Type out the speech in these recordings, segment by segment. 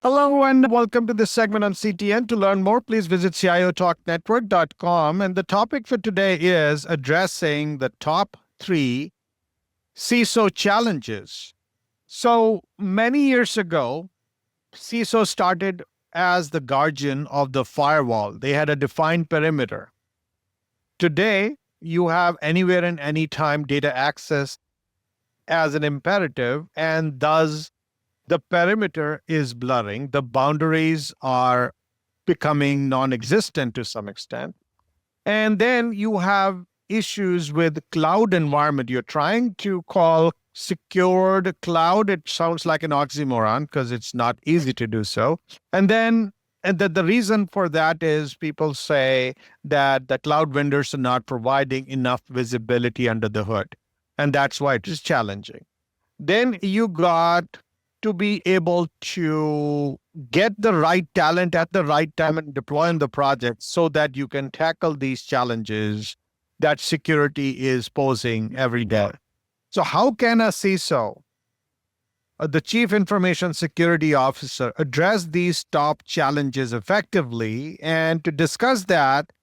Hello and welcome to this segment on CTN. To learn more, please visit ciotalknetwork.com. And the topic for today is addressing the top three CISO challenges. So many years ago, CISO started as the guardian of the firewall. They had a defined perimeter. Today, you have anywhere and anytime data access as an imperative, and thus the perimeter is blurring. The boundaries are becoming non-existent to some extent. And then you have issues with cloud environment. You're trying to call secured cloud. It sounds like an oxymoron because it's not easy to do so. And the reason for that is people say that the cloud vendors are not providing enough visibility under the hood. And that's why it is challenging. Then you got to be able to get the right talent at the right time and deploy in the project so that you can tackle these challenges that security is posing every day. So how can a CISO, the Chief Information Security Officer, address these top challenges effectively? And to discuss that,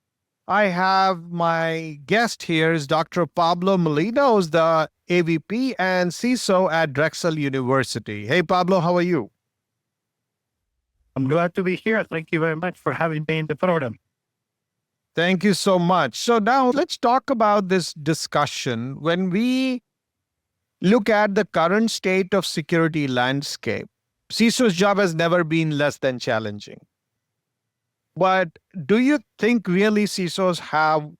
I have my guest here is Dr. Pablo Molina, who's the AVP and CISO at Drexel University. Hey, Pablo, how are you? I'm glad to be here. Thank you very much for having me in the program. Thank you so much. So now let's talk about this discussion. When we look at the current state of security landscape, CISO's job has never been less than challenging. But do you think really CISOs have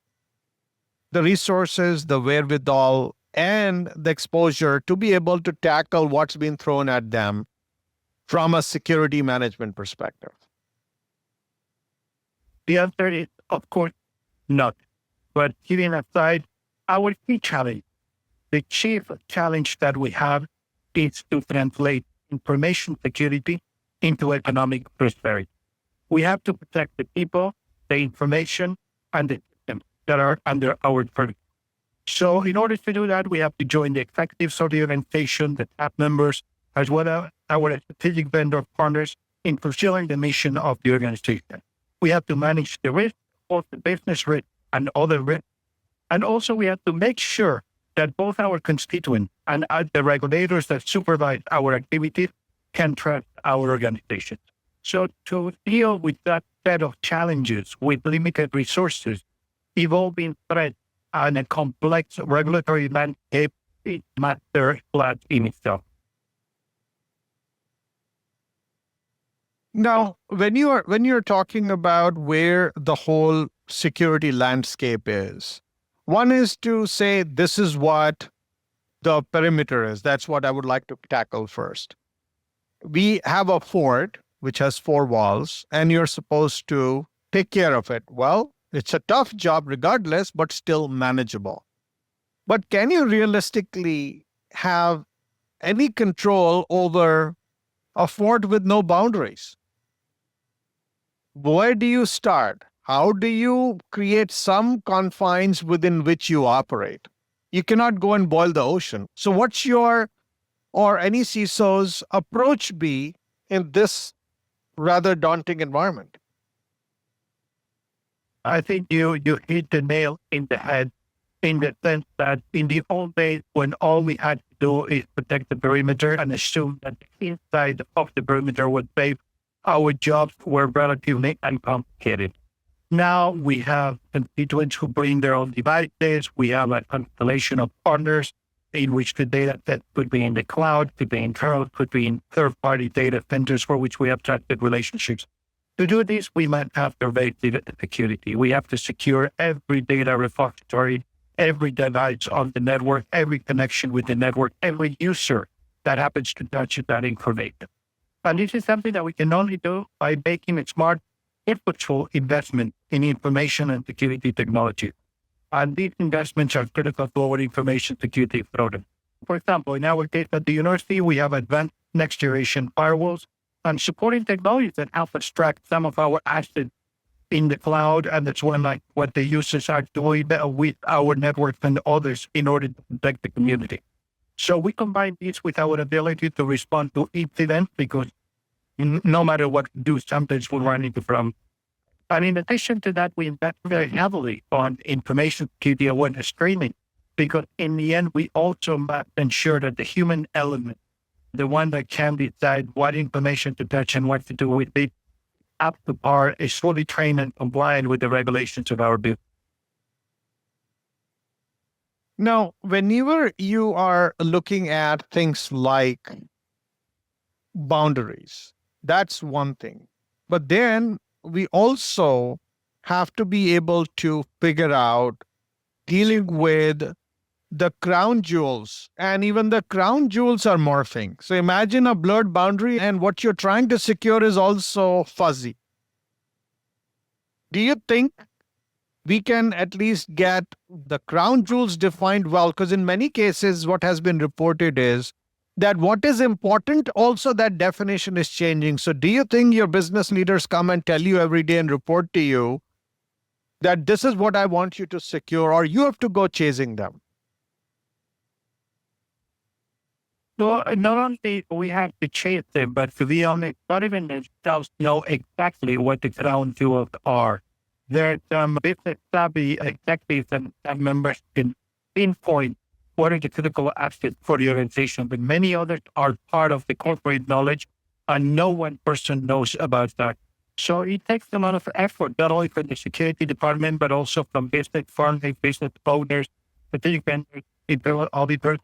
the resources, the wherewithal, and the exposure to be able to tackle what's been thrown at them from a security management perspective? The answer is, of course, not. But giving aside our key challenge, the chief challenge that we have is to translate information security into economic prosperity. We have to protect the people, the information, and the systems that are under our purview. So in order to do that, we have to join the executives of the organization, the staff members, as well as our strategic vendor partners in fulfilling the mission of the organization. We have to manage the risk, both the business risk and other risks. And also we have to make sure that both our constituents and the regulators that supervise our activities can trust our organization. So to deal with that set of challenges with limited resources, evolving threats, and a complex regulatory landscape, is master class in itself. Now, when you're talking about where the whole security landscape is, one is to say this is what the perimeter is. That's what I would like to tackle first. We have a fort which has four walls, and you're supposed to take care of it. Well, it's a tough job regardless, but still manageable. But can you realistically have any control over a fort with no boundaries? Where do you start? How do you create some confines within which you operate? You cannot go and boil the ocean. So what's your or any CISO's approach be in this rather daunting environment? I think you hit the nail in the head in the sense that in the old days, when all we had to do is protect the perimeter and assume that the inside of the perimeter was safe, our jobs were relatively uncomplicated. Now we have constituents who bring their own devices. We have a constellation of partners in which the data set could be in the cloud, could be internal, could be in third-party data centers for which we have trusted relationships. To do this, we might have pervasive security. We have to secure every data repository, every device on the network, every connection with the network, every user that happens to touch that information. And this is something that we can only do by making a smart, purposeful investment in information and security technology. And these investments are critical to our information security program. For example, in our case at the university, we have advanced next-generation firewalls and supporting technologies that help extract some of our assets in the cloud, and that's when like what the users are doing with our network and others in order to protect the community. So we combine this with our ability to respond to incidents because no matter what we do, sometimes we run into problems. And in addition to that, we invest very heavily on information security awareness training, because in the end, we also must ensure that the human element, the one that can decide what information to touch and what to do with it, up to par, is fully trained and compliant with the regulations of our business. Now, whenever you are looking at things like boundaries, that's one thing. But then we also have to be able to figure out dealing with the crown jewels, and even the crown jewels are morphing. So imagine a blurred boundary, and what you're trying to secure is also fuzzy. Do you think we can at least get the crown jewels defined well? Because in many cases, what has been reported is that what is important, also that definition is changing. So do you think your business leaders come and tell you every day and report to you that this is what I want you to secure, or you have to go chasing them? So not only we have to chase them, but to be honest, not even themselves know exactly what the crown jewels are. There are some business savvy executives and members can pinpoint what are the critical assets for the organization, but many others are part of the corporate knowledge, and no one person knows about that. So it takes a lot of effort, not only from the security department, but also from business firms, business owners, strategic vendors, internal auditors,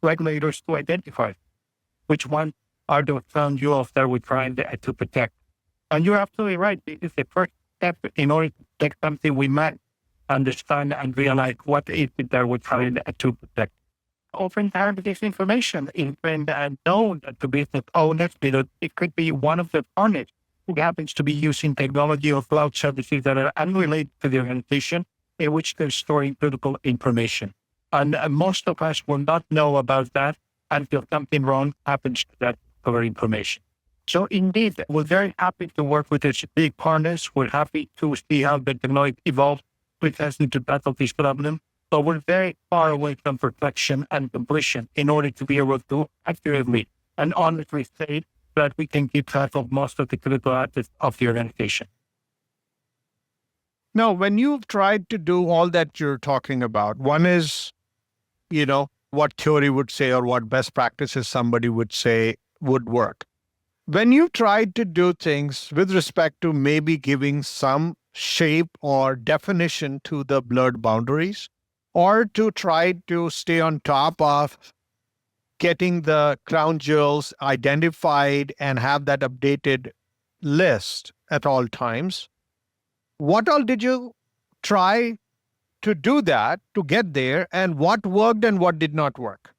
regulators, to identify which one are those crown jewels that we're trying to protect. And you're absolutely right. This is the first step in order to protect something. We must understand and realize what is it that we're trying to protect. Oftentimes, this information is been known to business owners, because it could be one of the partners who happens to be using technology or cloud services that are unrelated to the organization, in which they're storing critical information. And most of us will not know about that until something wrong happens to that our information. So indeed, we're very happy to work with these big partners. We're happy to see how the technology evolves with us to battle this problem. So we're very far away from perfection and completion in order to be able to accurately and honestly say that we can keep track of most of the critical assets of the organization. Now, when you've tried to do all that you're talking about, one is, what theory would say or what best practices somebody would say would work. When you tried to do things with respect to maybe giving some shape or definition to the blurred boundaries, or to try to stay on top of getting the crown jewels identified and have that updated list at all times, what all did you try to do that, to get there, and what worked and what did not work?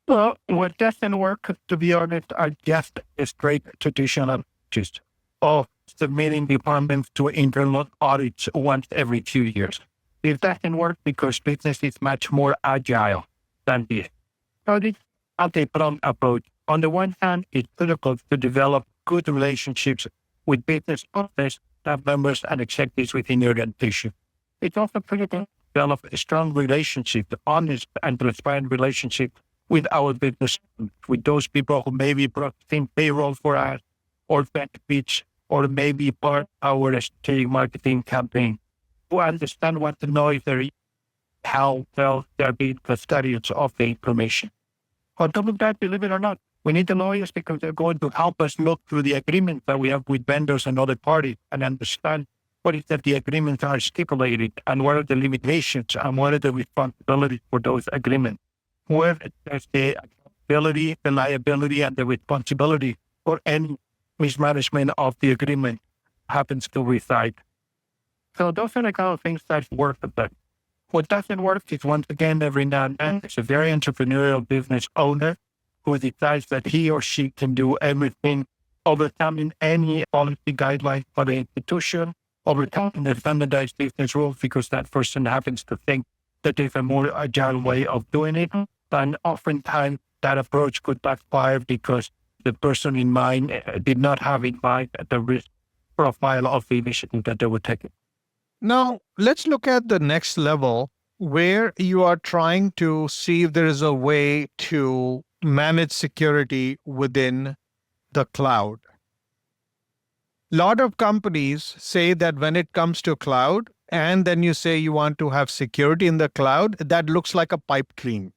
Well, what doesn't work, to be honest, are just a straight traditional just of submitting departments to internal audits once every 2 years. It doesn't work because business is much more agile than this. So this is a multi-pronged approach. On the one hand, it's critical to develop good relationships with business owners, staff members, and executives within the organization. It's also critical to develop a strong relationship, honest and transparent relationship with our business, with those people who maybe processing payroll for us, or benefits, or maybe part of our strategic marketing campaign, to understand what the noise there is, how well they're being custodians of the information. On top of that, believe it or not, we need the lawyers because they're going to help us look through the agreements that we have with vendors and other parties and understand what is that the agreements are stipulated and what are the limitations and what are the responsibilities for those agreements. Where there's the accountability, the liability, and the responsibility for any mismanagement of the agreement happens to reside. So those are the kind of things that work the best. What doesn't work is, once again, every now and then, it's a very entrepreneurial business owner who decides that he or she can do everything, overcoming any policy guidelines for the institution, overcoming the standardized business rules because that person happens to think that there's a more agile way of doing it. And oftentimes that approach could backfire because the person in mind did not have in mind the risk profile of the initiative that they were taking. Now, let's look at the next level where you are trying to see if there is a way to manage security within the cloud. A lot of companies say that when it comes to cloud, and then you say you want to have security in the cloud, that looks like a pipe dream.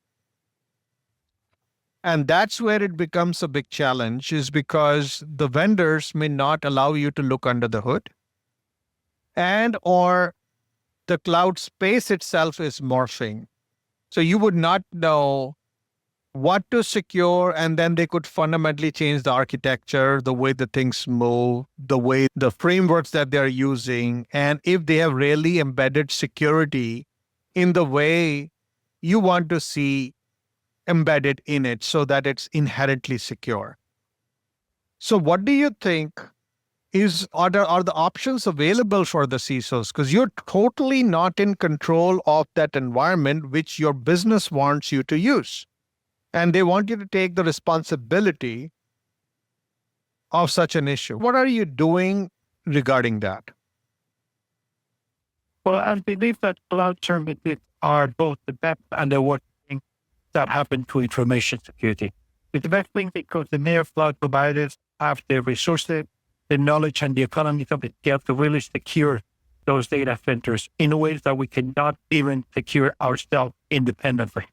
And that's where it becomes a big challenge, is because the vendors may not allow you to look under the hood, and or the cloud space itself is morphing. So you would not know what to secure, and then they could fundamentally change the architecture, the way the things move, the way the frameworks that they're using, and if they have really embedded security in the way you want to see embedded in it so that it's inherently secure. So what do you think are the options available for the CISOs? Because you're totally not in control of that environment which your business wants you to use. And they want you to take the responsibility of such an issue. What are you doing regarding that? Well, I believe that cloud services are both the best and the worst thing that happen to information security. It's the best thing because the mere cloud providers have the resources, the knowledge, and the economies of scale to really secure those data centers in ways that we cannot even secure ourselves independently.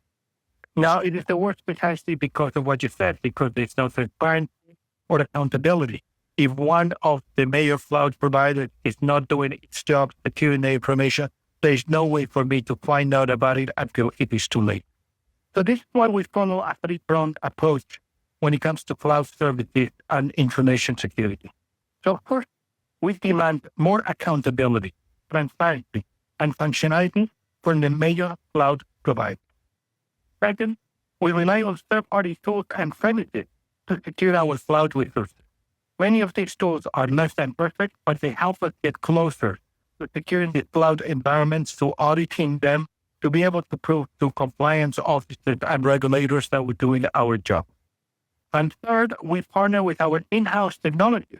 Now, it is the worst precisely because of what you said, because there's no transparency or accountability. If one of the major cloud providers is not doing its job securing the information, there's no way for me to find out about it until it is too late. So this is why we follow a three-pronged approach when it comes to cloud services and information security. So first, we demand more accountability, transparency, and functionality from the major cloud providers. Second, we rely on third-party tools and services to secure our cloud resources. Many of these tools are less than perfect, but they help us get closer to securing the cloud environments, to auditing them, to be able to prove to compliance officers and regulators that we're doing our job. And third, we partner with our in-house technology,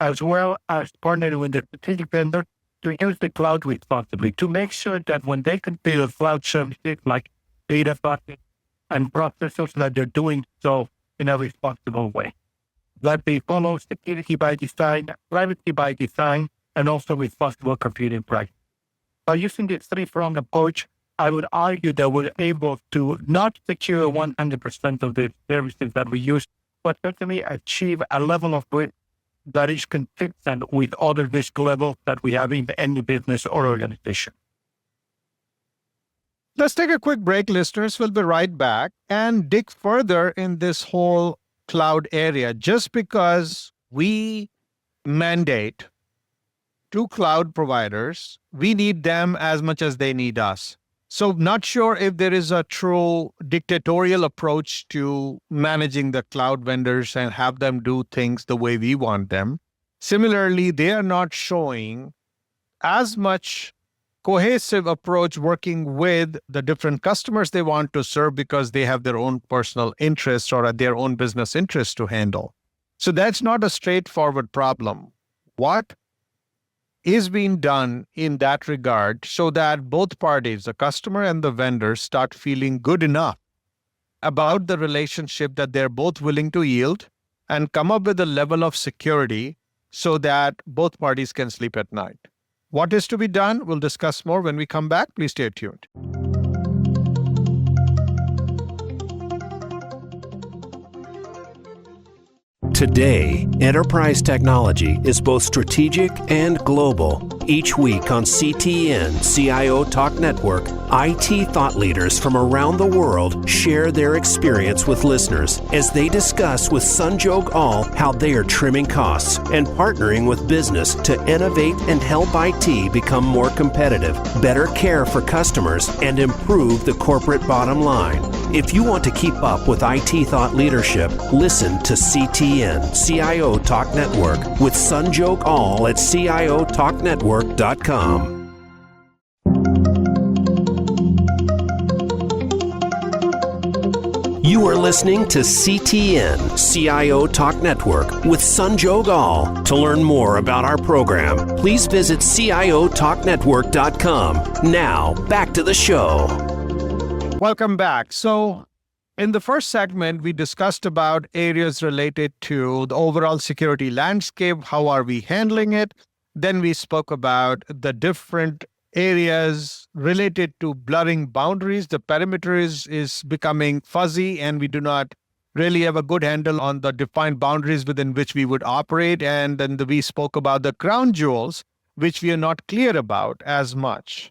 as well as partnering with the strategic vendor to use the cloud responsibly, to make sure that when they configure cloud services like data buckets and processors, that they're doing so in a responsible way. That they follow security by design, privacy by design, and also responsible computing practice. By using this three-pronged approach, I would argue that we're able to not secure 100% of the services that we use, but certainly achieve a level of risk that is consistent with other risk levels that we have in any business or organization. Let's take a quick break, listeners. We'll be right back and dig further in this whole cloud area. Just because we mandate to cloud providers, we need them as much as they need us. So not sure if there is a true dictatorial approach to managing the cloud vendors and have them do things the way we want them. Similarly, they are not showing as much cohesive approach working with the different customers they want to serve because they have their own personal interests or their own business interests to handle. So that's not a straightforward problem. What is being done in that regard so that both parties, the customer and the vendor, start feeling good enough about the relationship that they're both willing to yield and come up with a level of security so that both parties can sleep at night? What is to be done? We'll discuss more when we come back. Please stay tuned. Today, enterprise technology is both strategic and global. Each week on CTN CIO Talk Network, IT thought leaders from around the world share their experience with listeners as they discuss with Sanjog Aul how they are trimming costs and partnering with business to innovate and help IT become more competitive, better care for customers, and improve the corporate bottom line. If you want to keep up with IT thought leadership, listen to CTN CIO Talk Network with Sanjog Aul at CIOTalkNetwork.com. You are listening to CTN CIO Talk Network with Sanjog Aul. To learn more about our program, please visit CIOTalkNetwork.com. Now, back to the show. Welcome back. So In the first segment, we discussed about areas related to the overall security landscape. How are we handling it? Then we spoke about the different areas related to blurring boundaries. The perimeter is becoming fuzzy, and we do not really have a good handle on the defined boundaries within which we would operate. And then we spoke about the crown jewels, which we are not clear about as much.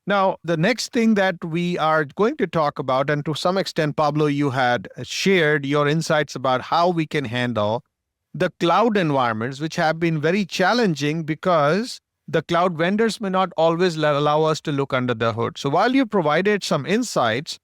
Now, the next thing that we are going to talk about, and to some extent, Pablo, you had shared your insights about how we can handle the cloud environments, which have been very challenging because the cloud vendors may not always allow us to look under the hood. So while you provided some insights,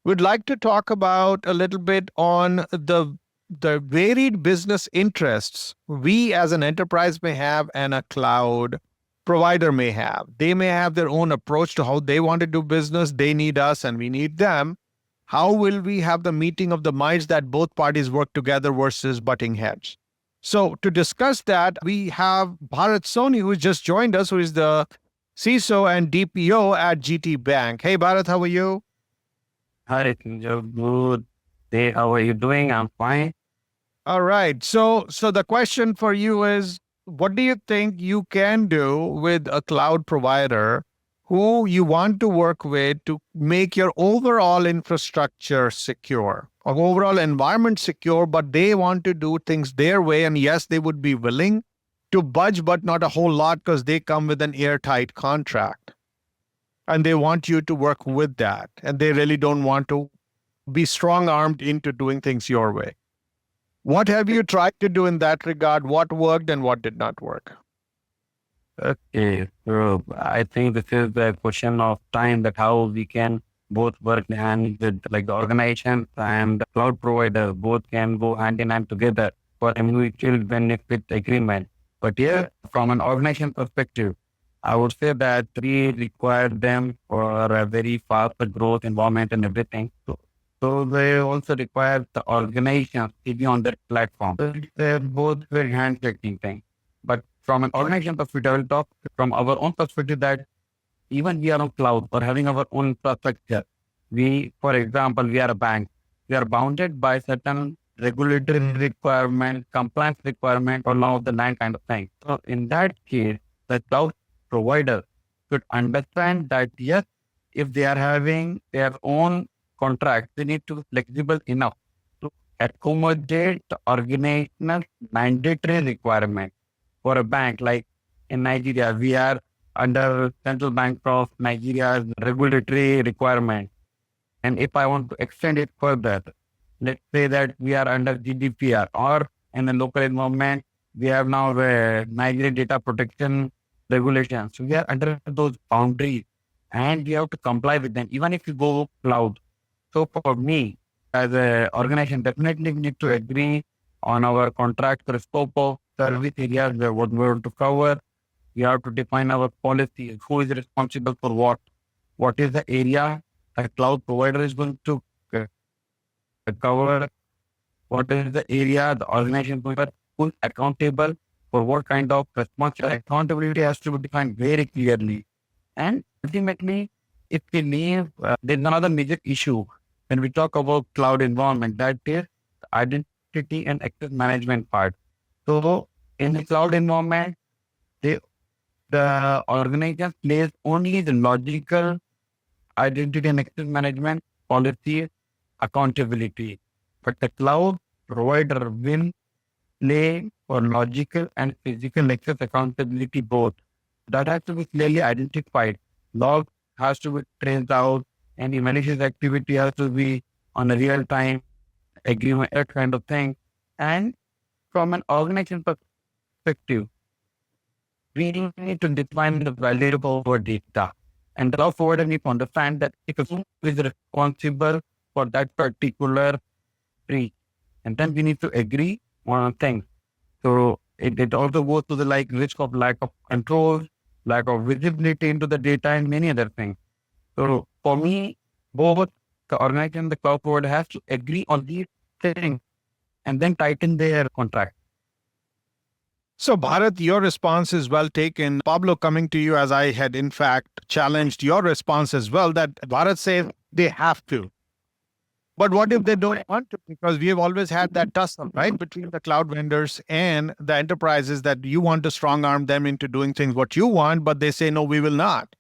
we'd like to talk about a little bit on the varied business interests we as an enterprise may have and a cloud provider may have. They may have their own approach to how they want to do business. They need us and we need them. How will we have the meeting of the minds that both parties work together versus butting heads? So to discuss that, we have Bharat Soni, who just joined us, who is the CISO and DPO at GT Bank. Hey, Bharat, how are you? Hi, Sanjog. Good day. How are you doing? I'm fine. All right. So the question for you is, what do you think you can do with a cloud provider who you want to work with to make your overall infrastructure secure, or overall environment secure, but they want to do things their way? And yes, they would be willing to budge, but not a whole lot because they come with an airtight contract. And they want you to work with that. And they really don't want to be strong-armed into doing things your way. What have you tried to do in that regard? What worked and what did not work? Okay, so I think this is the question of time, that how we can both work hand with, like, the organization and the cloud provider, both can go hand in hand together for a mutual benefit agreement. But here, from an organization perspective, I would say that we require them for a very fast growth environment and everything. So they also require the organization to be on that platform. So they're both very handshaking thing. But from an organization perspective, I will talk from our own perspective that even we are on cloud or having our own infrastructure. We, for example, we are a bank. We are bounded by certain regulatory requirement, compliance requirement, or law of the land kind of thing. So in that case, the cloud provider should understand that yes, if they are having their own contract, they need to be flexible enough to accommodate the organizational mandatory requirement. For a bank like in Nigeria, we are under Central Bank of Nigeria's regulatory requirement. And if I want to extend it further, let's say that we are under GDPR, or in the local environment, we have now the Nigeria data protection regulations. So we are under those boundaries and we have to comply with them, even if you go cloud. So for me, as an organization, definitely we need to agree on our contract, the scope of service areas, what we want to cover. We have to define our policies, who is responsible for what is the area a cloud provider is going to cover, what is the area the organization who is accountable for what kind of responsibility. Accountability has to be defined very clearly. And ultimately, if we leave, there's another major issue when we talk about cloud environment, that is the identity and access management part. So in the cloud environment, the organization plays only the logical identity and access management policy accountability. But the cloud provider will play for logical and physical access accountability both. That has to be clearly identified. Log has to be traced out. Any malicious activity has to be on a real-time agreement, that kind of thing. And from an organization perspective, we need to define the value of our data. And the cloud provider needs to understand that if who is responsible for that particular breach. And then we need to agree on things. So it also goes to the risk of lack of control, lack of visibility into the data, and many other things. So for me, both the organization and the cloud provider has to agree on these things and then tighten their contract. So Bharat, your response is well taken. Pablo, coming to you, as I had in fact challenged your response as well, that Bharat says they have to. But what if they don't want to? Because we have always had that tussle, right, between the cloud vendors and the enterprises that you want to strong arm them into doing things what you want, but they say, no, we will not.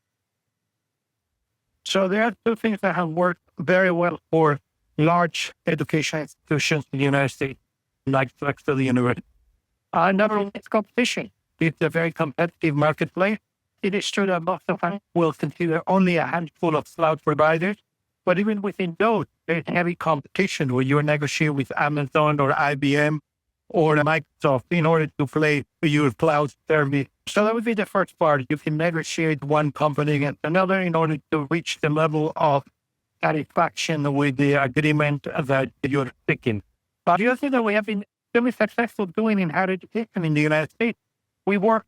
So there are two things that have worked very well for large education institutions in the United States, like Drexel University. Number one is competition. It's a very competitive marketplace. It is true that most of us will consider only a handful of cloud providers, but even within those, there's heavy competition where you're negotiating with Amazon or IBM or Microsoft in order to play your cloud service. So that would be the first part. You can negotiate one company against another in order to reach the level of satisfaction with the agreement that you're seeking. But the other thing that we have been really successful doing in higher education in the United States, we work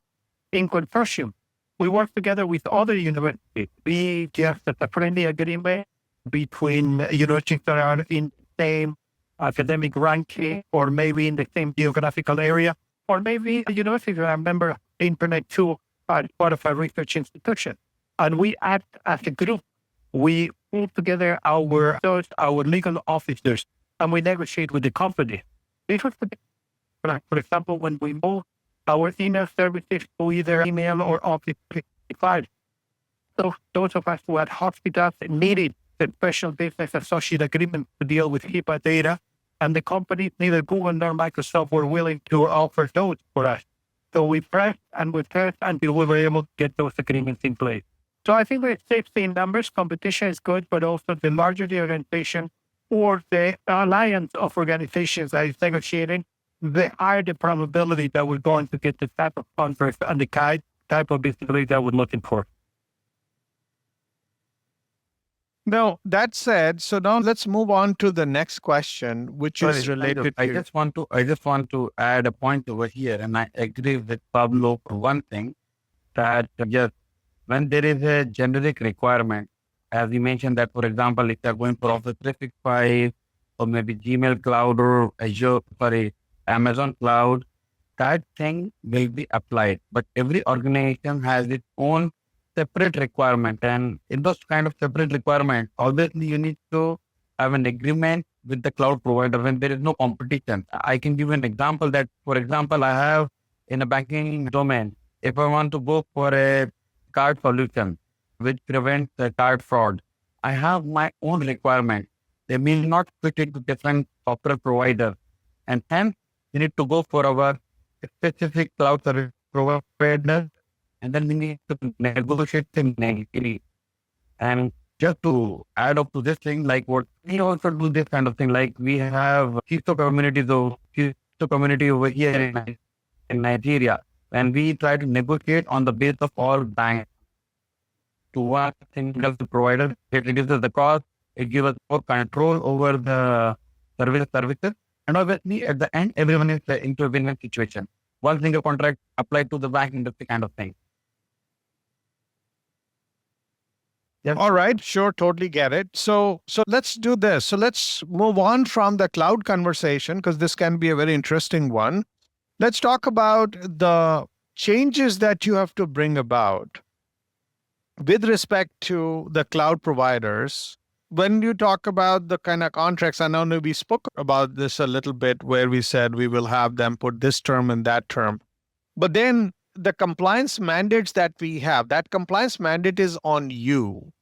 in consortium. We work together with other universities. We just as a friendly agreement between universities that are in the same academic ranking or maybe in the same geographical area, or maybe a university that I remember Internet 2 as part of a research institution. And we act as a group. We pull together our legal officers and we negotiate with the company. This was, for example, when we move our email services to either email or Office 365. So those of us who had hospitals needed the special business associate agreement to deal with HIPAA data, and the companies, neither Google nor Microsoft, were willing to offer those for us. So we pressed and we pressed until we were able to get those agreements in place. So I think there's safety in numbers. Competition is good, but also the larger the organization or the alliance of organizations that is negotiating, the higher the probability that we're going to get the type of contract and the type of visibility that we're looking for. Now, that said, so now let's move on to the next question, which is related I to... just want to add a point over here, and I agree with Pablo for one thing, that yes, when there is a generic requirement, as you mentioned that, for example, if you're going for Office 365 or maybe Gmail Cloud or Amazon Cloud, that thing will be applied. But every organization has its own separate requirement. And in those kind of separate requirements, obviously you need to have an agreement with the cloud provider when there is no competition. I can give an example that, for example, I have in a banking domain, if I want to go for a card solution which prevents the card fraud, I have my own requirement. They may not fit into different software providers. And hence, we need to go for our specific cloud service provider, and then we need to negotiate them negatively. And just to add up to this thing, like what we also do this kind of thing, like we have CISO community over here in Nigeria, and we try to negotiate on the base of all banks to one single provider. It reduces the cost, it gives us more control over the services. And obviously, at the end, everyone is into a win-win situation. One single contract applied to the bank industry kind of thing. Yes. All right, sure, totally get it. So let's do this. So let's move on from the cloud conversation, because this can be a very interesting one. Let's talk about the changes that you have to bring about with respect to the cloud providers. When you talk about the kind of contracts, I know we spoke about this a little bit where we said we will have them put this term and that term. But then the compliance mandates that we have, that compliance mandate is on you.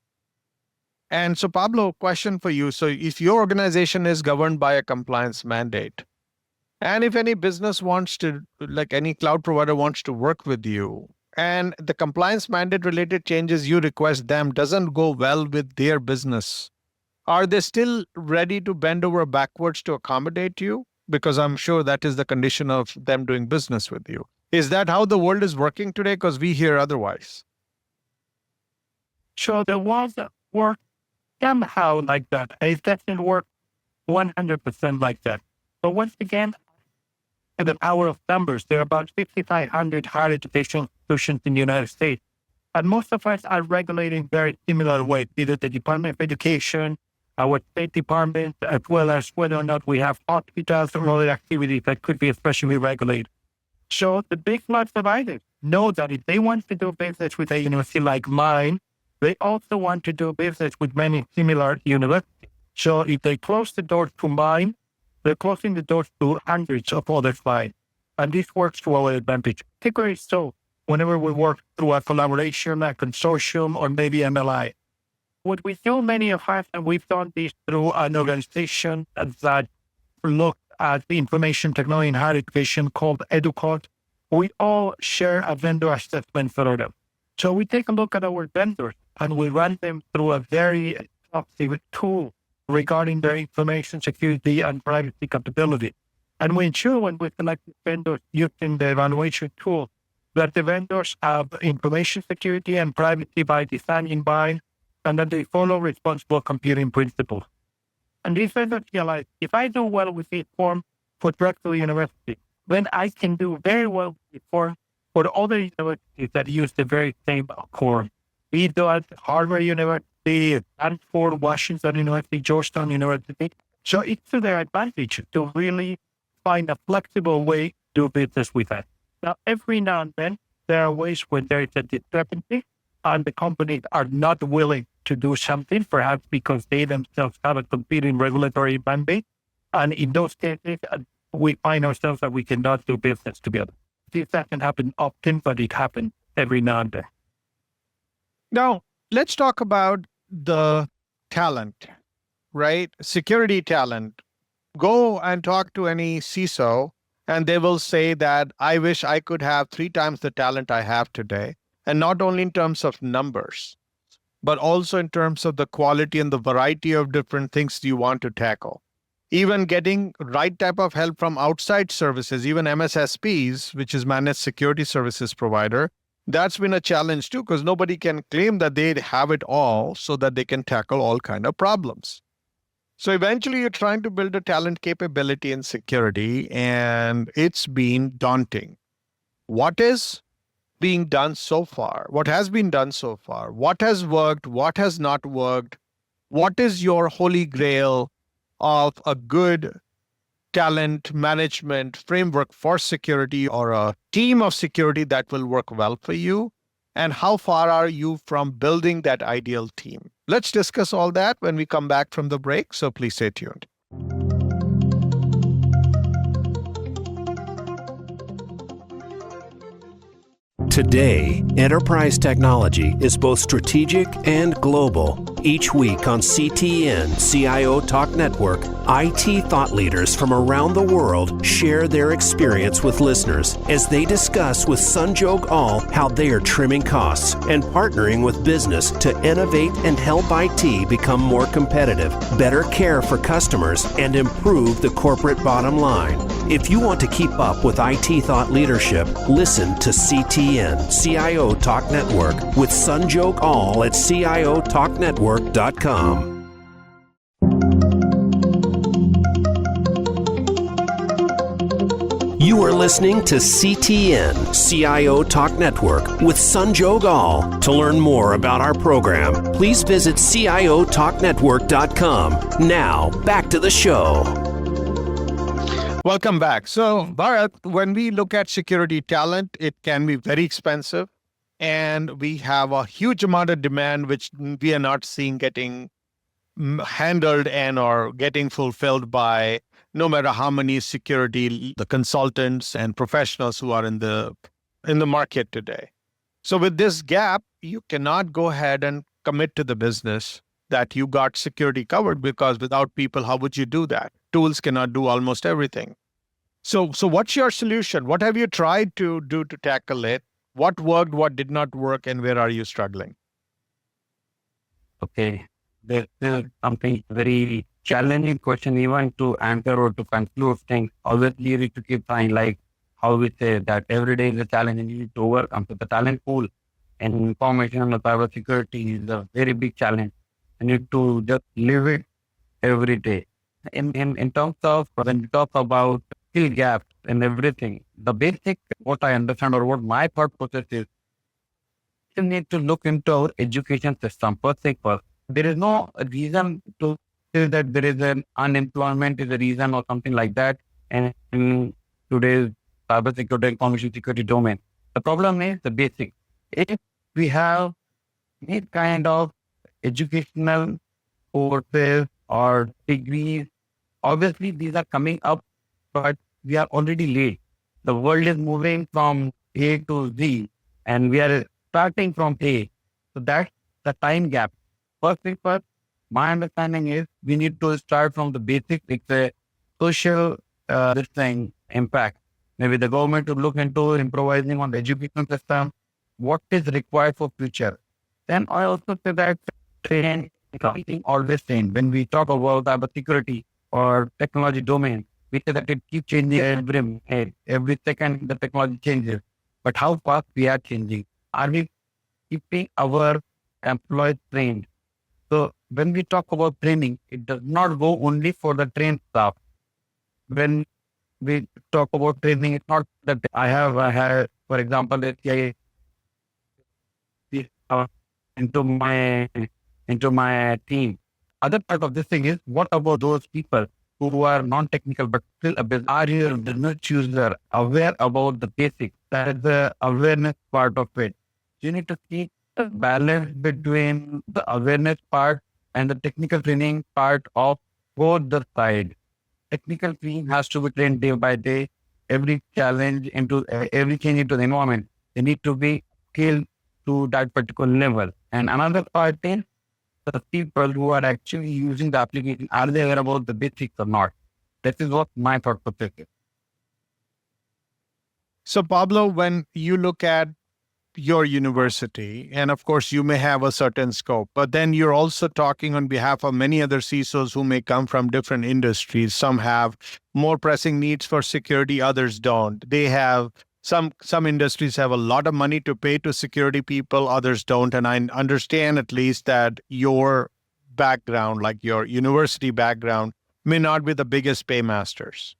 And so, Pablo, question for you. So if your organization is governed by a compliance mandate, and if any business wants to, like any cloud provider wants to work with you, and the compliance mandate related changes you request them doesn't go well with their business, are they still ready to bend over backwards to accommodate you? Because I'm sure that is the condition of them doing business with you. Is that how the world is working today? Because we hear otherwise. So the ones that work somehow like that, it doesn't work 100% like that. But once again, in the power of numbers, there are about 5,500 higher education institutions in the United States. And most of us are regulating very similar ways, either the Department of Education, our State Department, as well as whether or not we have hospitals or other activities that could be especially regulated. So the big cloud providers know that if they want to do business with a university like mine, they also want to do business with many similar universities. So if they close the door to mine, they're closing the doors to hundreds of other clients. And this works to our advantage, particularly so whenever we work through a collaboration, a consortium, or maybe MLI. What we do, many of us, and we've done this through an organization that looked at the information technology in higher education called EduCode. We all share a vendor assessment for them. So we take a look at our vendors and we run them through a very exhaustive tool regarding their information security and privacy capability. And we ensure when we select vendors using the evaluation tool that the vendors have information security and privacy by design in mind, and that they follow responsible computing principles. And these vendors realize, if I do well with this form for Drexel University, then I can do very well with this form for the other universities that use the very same form. Be it at Harvard University, Stanford, Washington University, Georgetown University. So it's to their advantage to really find a flexible way to do business with us. Now, every now and then, there are ways where there is a discrepancy and the companies are not willing to do something, perhaps because they themselves have a competing regulatory mandate. And in those cases, we find ourselves that we cannot do business together. This doesn't happen often, but it happens every now and then. Now, let's talk about the talent, right? Security talent. Go and talk to any CISO, and they will say that I wish I could have 3 times the talent I have today. And not only in terms of numbers, but also in terms of the quality and the variety of different things you want to tackle. Even getting right type of help from outside services, even MSSPs, which is managed security services provider, that's been a challenge too, because nobody can claim that they have it all so that they can tackle all kind of problems. So eventually you're trying to build a talent capability in security, and it's been daunting. What is being done so far? What has been done so far? What has worked? What has not worked? What is your holy grail of a good talent management framework for security, or a team of security that will work well for you? And how far are you from building that ideal team? Let's discuss all that when we come back from the break, so please stay tuned. Today, enterprise technology is both strategic and global. Each week on CTN CIO Talk Network, IT thought leaders from around the world share their experience with listeners as they discuss with Sanjog Aul how they are trimming costs and partnering with business to innovate and help IT become more competitive, better care for customers, and improve the corporate bottom line. If you want to keep up with IT thought leadership, listen to CTN CIO Talk Network with Sanjog Aul at CIOTalkNetwork.com. You are listening to CTN CIO Talk Network with Sanjog Aul. To learn more about our program, please visit CIOTalkNetwork.com. Now, back to the show. Welcome back. So, Bharat, when we look at security talent, it can be very expensive, and we have a huge amount of demand, which we are not seeing getting handled and or getting fulfilled by no matter how many security, the consultants and professionals who are in the market today. So with this gap, you cannot go ahead and commit to the business that you got security covered, because without people, how would you do that? Tools cannot do almost everything. So what's your solution? What have you tried to do to tackle it? What worked, what did not work, and where are you struggling? Okay, this is something very challenging question even to answer or to conclude things. Obviously, you need to keep trying, like how we say that every day is a challenge and you need to overcome. So the talent pool and information and cyber security is a very big challenge. You need to just live it every day. In terms of when we talk about skill gaps and everything, the basic, what I understand or what my thought process is, you need to look into our education system first thing first. There is no reason to say that there is an unemployment is a reason or something like that. And in today's cybersecurity, information security domain, the problem is the basic. If we have any kind of educational courses or degrees. Obviously, these are coming up, but we are already late. The world is moving from A to Z, and we are starting from A. So that's the time gap. First thing first, my understanding is we need to start from the basics. It's a social this thing impact. Maybe the government to look into improvising on the education system, what is required for future. Then I also say that training, always change. When we talk about cybersecurity or technology domain, we say that it keeps changing every minute, every second the technology changes. But how fast we are changing? Are we keeping our employees trained? So when we talk about training, it does not go only for the trained staff. When we talk about training, it's not that I have, for example, a CIA into my team. Other part of this thing is, what about those people who are non-technical but still a business? Are you a business user aware about the basics? That is the awareness part of it. You need to see the balance between the awareness part and the technical training part of both the sides. Technical team has to be trained day by day. Every challenge into every change into the environment, they need to be skilled to that particular level. And another part is the people who are actually using the application, are they aware about the basics or not? That is what my thought process is. So, Pablo, when you look at your university, and of course, you may have a certain scope, but then you're also talking on behalf of many other CISOs who may come from different industries. Some have more pressing needs for security, others don't. They have some industries have a lot of money to pay to security people, others don't. And I understand at least that your background, like your university background, may not be the biggest paymasters.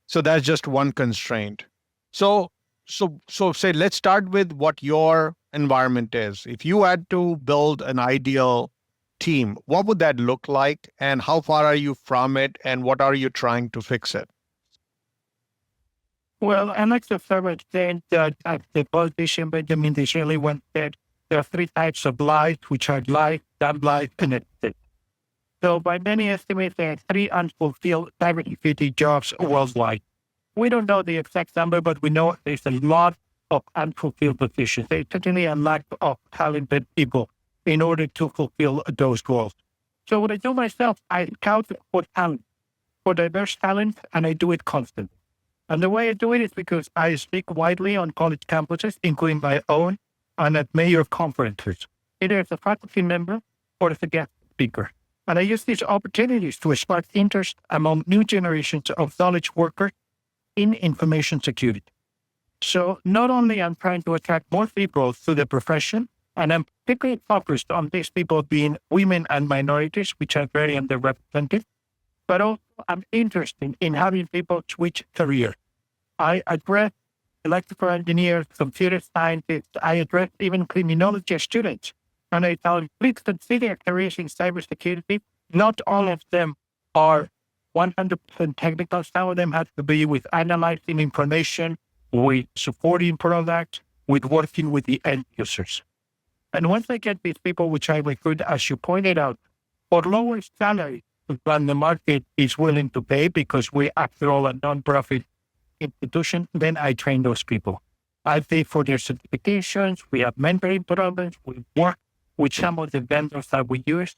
So that's just one constraint. So say, let's start with what your environment is. If you had to build an ideal team, what would that look like? And how far are you from it? And what are you trying to fix it? Well, I like to start saying that at the politician Benjamin Disraeli once said there are three types of lies, which are life, dumb life, and ethics. So by many estimates, there are 3 unfulfilled cybersecurity jobs worldwide. We don't know the exact number, but we know there's a lot of unfulfilled positions. There's certainly a lack of talented people in order to fulfill those goals. So what I do myself, I scout for talent, for diverse talent, and I do it constantly. And the way I do it is because I speak widely on college campuses, including my own, and at major conferences, either as a faculty member or as a guest speaker. And I use these opportunities to spark interest among new generations of knowledge workers in information security. So not only I'm trying to attract more people to the profession, and I'm particularly focused on these people being women and minorities, which are very underrepresented, but also I'm interested in having people switch careers. I address electrical engineers, computer scientists, I address even criminology students. And I tell them, please consider careers in cybersecurity. Not all of them are 100% technical. Some of them have to be with analyzing information, with supporting products, with working with the end users. And once I get these people, which I recruit, as you pointed out, for lower salary than the market is willing to pay, because we, after all, a nonprofit institution, then I train those people. I pay for their certifications. We have mentoring programs. We work with some of the vendors that we use,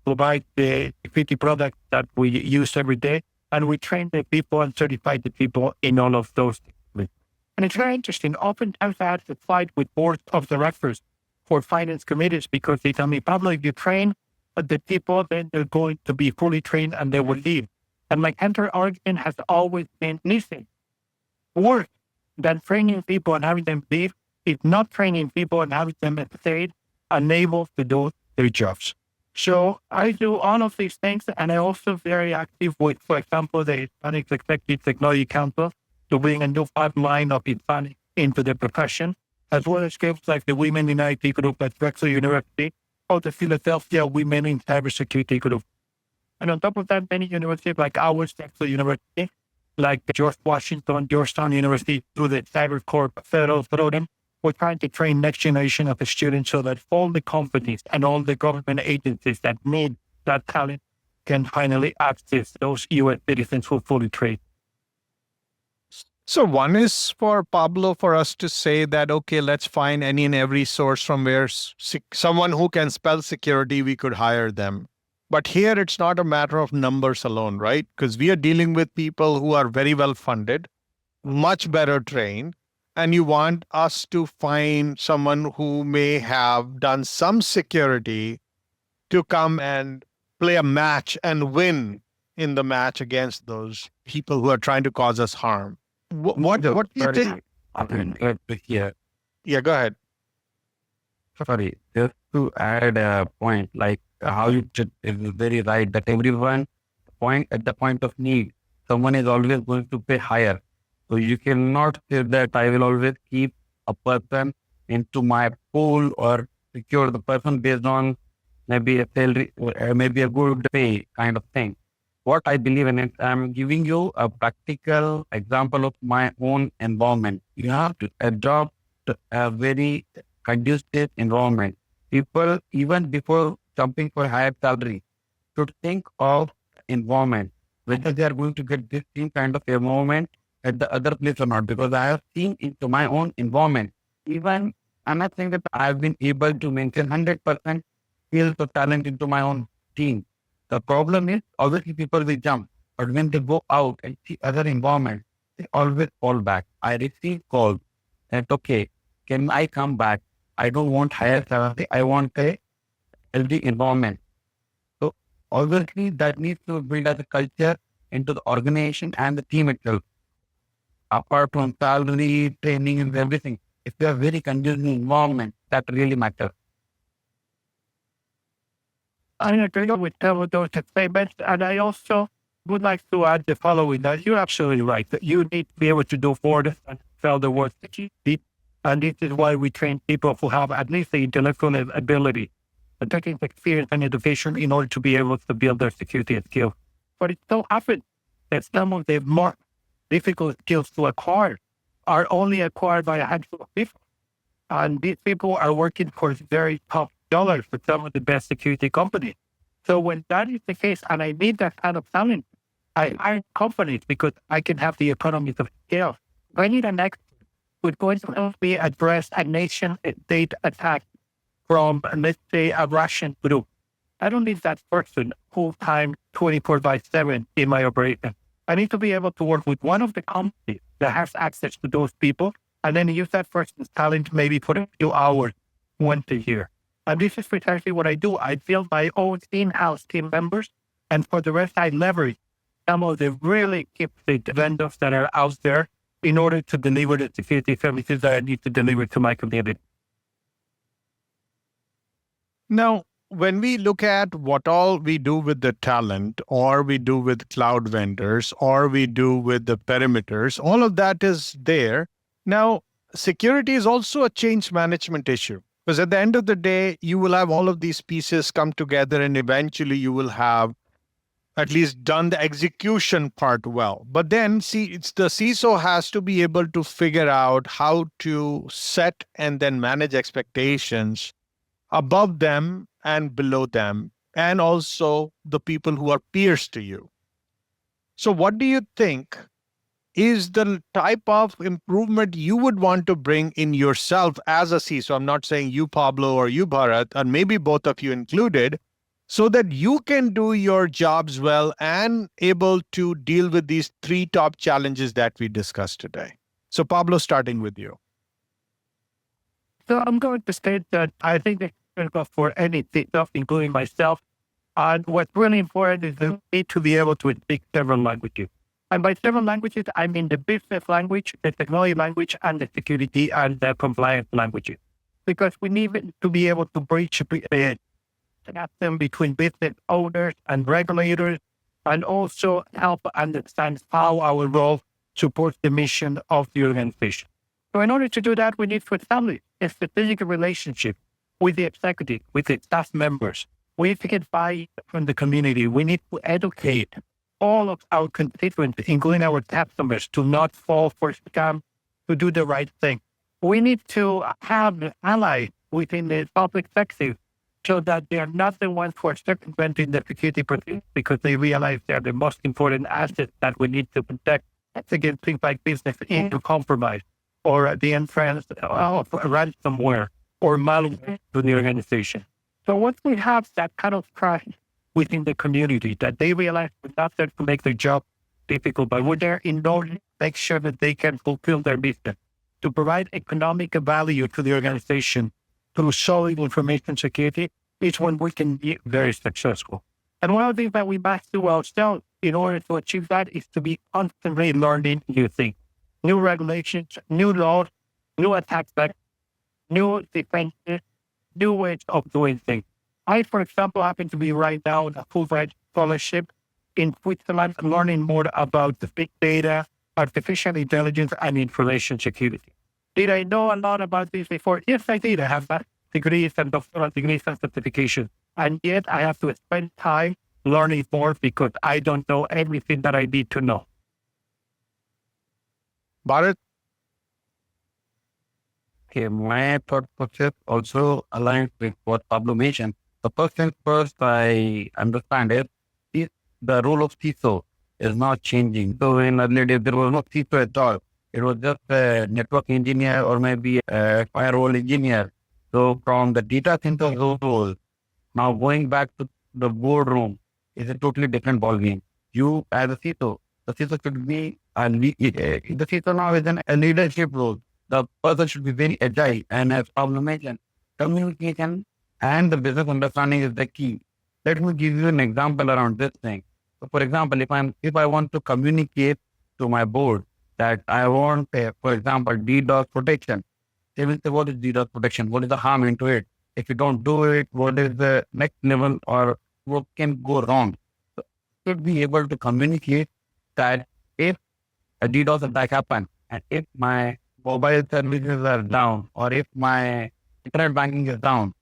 provide the security products that we use every day, and we train the people and certify the people in all of those things. And it's very interesting. Oftentimes I have to fight with boards of directors for finance committees because they tell me, Pablo, if you train the people, then they're going to be fully trained and they will leave. And my counter argument has always been, listen, worse than training people and having them leave is not training people and having them stay unable to do their jobs. So I do all of these things, and I'm also very active with, for example, the Hispanic Executive Technology Council to bring a new pipeline of Hispanic into the profession, as well as groups like the Women in IT group at Drexel University or the Philadelphia Women in Cybersecurity group. And on top of that, many universities like ours, Drexel University, like George Washington, Georgetown University, through the Cyber Corp Federal Program, we're trying to train next generation of the students so that all the companies and all the government agencies that need that talent can finally access those U.S. citizens who fully trained. So one is for Pablo for us to say that, okay, let's find any and every source from where someone who can spell security, we could hire them. But here it's not a matter of numbers alone, right? Because we are dealing with people who are very well funded, much better trained, and you want us to find someone who may have done some security to come and play a match and win in the match against those people who are trying to cause us harm. What do you think? Here, Yeah, go ahead. sorry, just to add a point, like how you said is very right that everyone at the point of need, someone is always going to pay higher. So you cannot say that I will always keep a person into my pool or secure the person based on maybe a salary or maybe a good pay kind of thing. What I believe in it, I'm giving you a practical example of my own environment. You have to adopt a very conducive environment. People, even before jumping for higher salary, should think of environment, whether they are going to get this same kind of environment at the other place or not. Because I have seen into my own environment, even I'm not saying that I've been able to maintain 100% skills or talent into my own team. The problem is, obviously, people will jump, but when they go out and see other environments, they always fall back. I receive calls that, okay, can I come back? I don't want higher salary. I want a healthy environment. So obviously, that needs to build as a culture into the organization and the team itself. Apart from salary, training, and everything, if you have very conducive environment, that really matters. I agree with some of those statements, and I also would like to add the following: that you're absolutely right. That you need to be able to do for this and sell the word security, and this is why we train people who have at least the intellectual ability, and taking experience and education in order to be able to build their security skills. But it so happens that some of the more difficult skills to acquire are only acquired by a handful of people, and these people are working for very top dollars for some of the best security companies. So when that is the case, and I need that kind of talent, I hire companies because I can have the economies of scale. I need an expert who's going to help me address a nation state attack from, let's say, a Russian group. I don't need that person full time 24/7 in my operation. I need to be able to work with one of the companies that has access to those people, and then use that person's talent maybe for a few hours once a year. And this is precisely what I do. I build my own in-house team members, and for the rest, I leverage some of the really gifted vendors that are out there in order to deliver the security services that I need to deliver to my community. Now, when we look at what all we do with the talent, or we do with cloud vendors, or we do with the perimeters, all of that is there. Now, security is also a change management issue. Because at the end of the day, you will have all of these pieces come together, and eventually you will have at least done the execution part well. But then, it's the CISO has to be able to figure out how to set and then manage expectations above them and below them, and also the people who are peers to you. So what do you think is the type of improvement you would want to bring in yourself as a CISO? I'm not saying you, Pablo, or you, Bharat, or maybe both of you included, so that you can do your jobs well and able to deal with these three top challenges that we discussed today. So Pablo, starting with you. So I'm going to state that I think that critical for any CISO, including myself. And what's really important is you need to be able to speak several languages. And by several languages, I mean the business language, the technology language, and the security and the compliance languages. Because we need to be able to bridge the them between business owners and regulators, and also help understand how our role supports the mission of the organization. So in order to do that, we need to establish a strategic relationship with the executive, with the staff members. We need to get buy from the community. We need to educate all of our constituents, including our customers, to not fall for scam, to do the right thing. We need to have allies within the public sector so that they are not the ones who are circumventing the security procedures because they realize they are the most important assets that we need to protect against things like business into compromise or the entrance of ransomware or malware to the organization. So once we have that kind of trust within the community, that they realize we're not there to make their job difficult, but we're there in order to make sure that they can fulfill their mission, to provide economic value to the organization through solid information security, is when we can be very successful. And one of the things that we must do ourselves in order to achieve that is to be constantly learning new things, new regulations, new laws, new attack vectors, new defenses, new ways of doing things. I, for example, happen to be right now in a Fulbright scholarship in Switzerland, learning more about the big data, artificial intelligence, and information security. Did I know a lot about this before? Yes, I did. I have that degrees and doctoral degrees and certifications. And yet I have to spend time learning more because I don't know everything that I need to know. Bharat? Okay, my thought process also aligns with what Pablo mentioned. The first thing first I understand is the role of CISO is not changing. So in earlier days, there was no CISO at all. It was just a network engineer or maybe a firewall engineer. So from the data center role, now going back to the boardroom is a totally different ballgame. You as a CISO, the CISO should be the CISO now is a leadership role. The person should be very agile and as Pablo mentioned, communication and the business understanding is the key. Let me give you an example around this thing. So for example, if I want to communicate to my board that I want, for example, DDoS protection, they will say, what is DDoS protection? What is the harm into it? If you don't do it, what is the next level or what can go wrong? So you should be able to communicate that if a DDoS attack happens and if my mobile services are down or if my internet banking is down,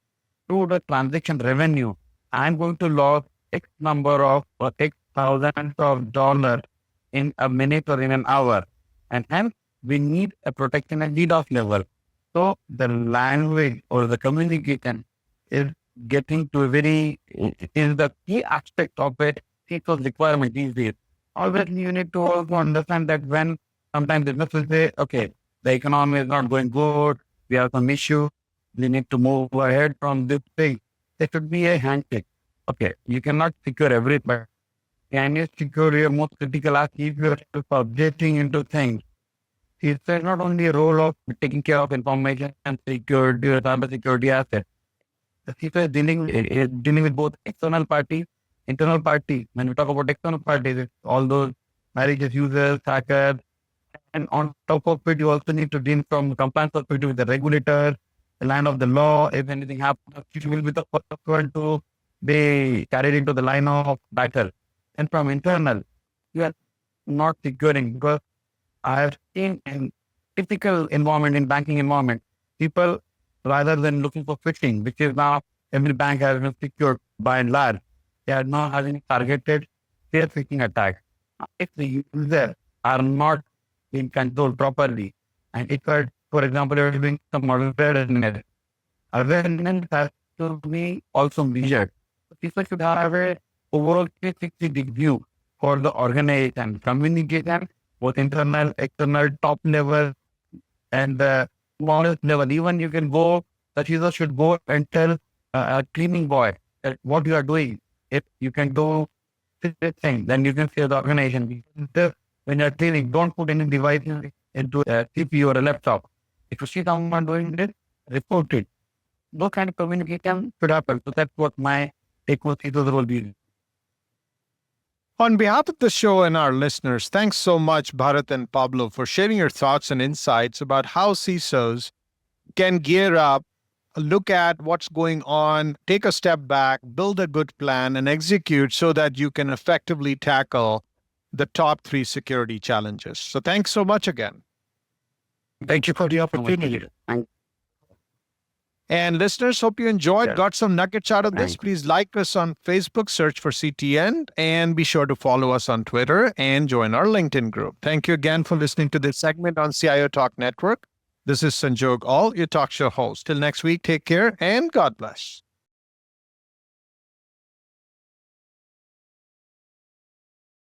through the transaction revenue, I'm going to lose X number of or X thousands of dollars in a minute or in an hour. And hence, we need a protection at DDoS level. So the language or the communication is getting to is the key aspect of it. CISO's requirement these days. Always you need to also understand that when sometimes business will say, okay, the economy is not going good, we have some issue, we need to move ahead from this thing. There should be a handshake. Okay, you cannot secure everything. Can you secure your most critical aspect if you are subjecting into things? It's not only a role of taking care of information and security or cyber security assets. The CISO is dealing with both external parties, internal parties. When we talk about external parties, it's all those malicious users, hackers, and on top of it, you also need to deal from compliance perspective with the regulator, the line of the law. If anything happens, it will be the first one to be carried into the line of battle. And from internal, you are not securing because I have seen in typical environment, in banking environment, people rather than looking for phishing, which is now every bank has been secured by and large, they are now having targeted their phishing attack. If the users are not being controlled properly, and if, for example, you're doing some awareness has to be also measured. So people should have a overall 360 view for the organization, communication, both internal, external, top level, and the smallest level. Even you can go, the CISO should go and tell a cleaning boy that what you are doing. If you can do this thing, then you can save the organization. When you're cleaning, don't put any devices into a CPU or a laptop. If you see someone doing this, report it. Those kind of communication should happen. So that's what my take was CISO's role be. On behalf of the show and our listeners, thanks so much, Bharat and Pablo, for sharing your thoughts and insights about how CISOs can gear up, look at what's going on, take a step back, build a good plan, and execute so that you can effectively tackle the top 3 security challenges. So thanks so much again. Thank you for the opportunity. And listeners, hope you enjoyed, got some nuggets out of this. Please like us on Facebook, search for CTN, and be sure to follow us on Twitter and join our LinkedIn group. Thank you again for listening to this segment on CIO Talk Network. This is Sanjog Aul, your talk show host. Till next week, take care and God bless.